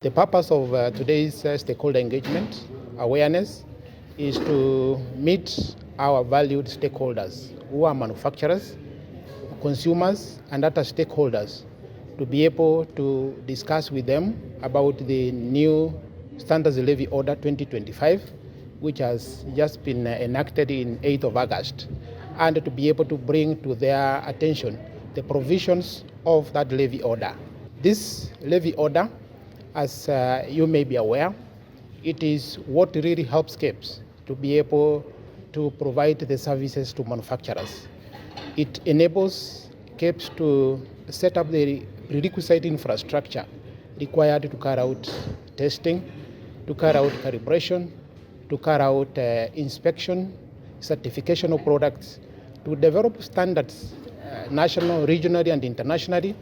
The purpose of today's stakeholder engagement awareness is to meet our valued stakeholders who are manufacturers, consumers, and other stakeholders to be able to discuss with them about the new Standards Levy Order 2025, which has just been enacted in 8th of August, and to be able to bring to their attention the provisions of that levy order. This levy order, as you may be aware, it is what really helps Kebs to be able to provide the services to manufacturers. It enables Kebs to set up the prerequisite infrastructure required to carry out testing, to carry out calibration, to carry out inspection, certification of products, to develop standards national, regionally, and internationally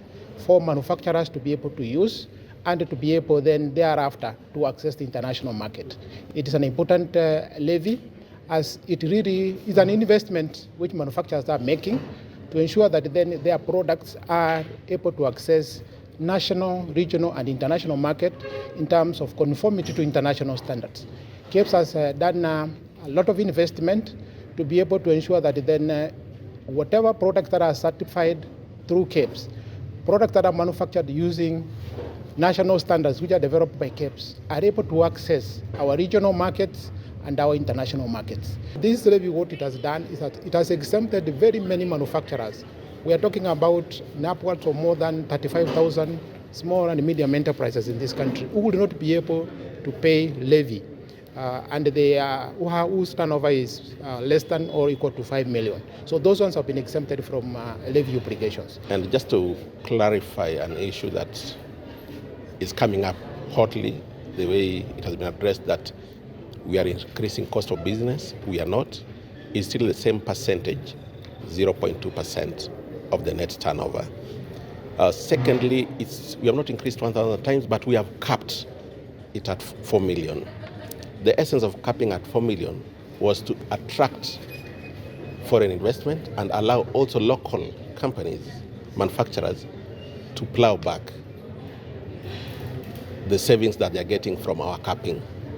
for manufacturers to be able to use and to be able then thereafter to access the international market. It is an important levy, as it really is an investment which manufacturers are making to ensure that then their products are able to access national, regional, and international market in terms of conformity to international standards. Kebs has done a lot of investment to be able to ensure that then whatever products that are certified through Kebs, products that are manufactured using national standards which are developed by Kebs, are able to access our regional markets and our international markets. This levy, what it has done is that it has exempted very many manufacturers. We are talking about upwards of more than 35,000 small and medium enterprises in this country who will not be able to pay levy, and they whose turnover is less than or equal to 5 million. So those ones have been exempted from levy obligations. And just to clarify an issue that is coming up hotly, the way it has been addressed, that we are increasing cost of business. We are not. It's still the same percentage, 0.2% of the net turnover. Secondly, we have not increased 1,000 times, but we have capped it at 4 million. The essence of capping at 4 million was to attract foreign investment and allow also local companies, manufacturers, to plow back the savings that they are getting from our capping.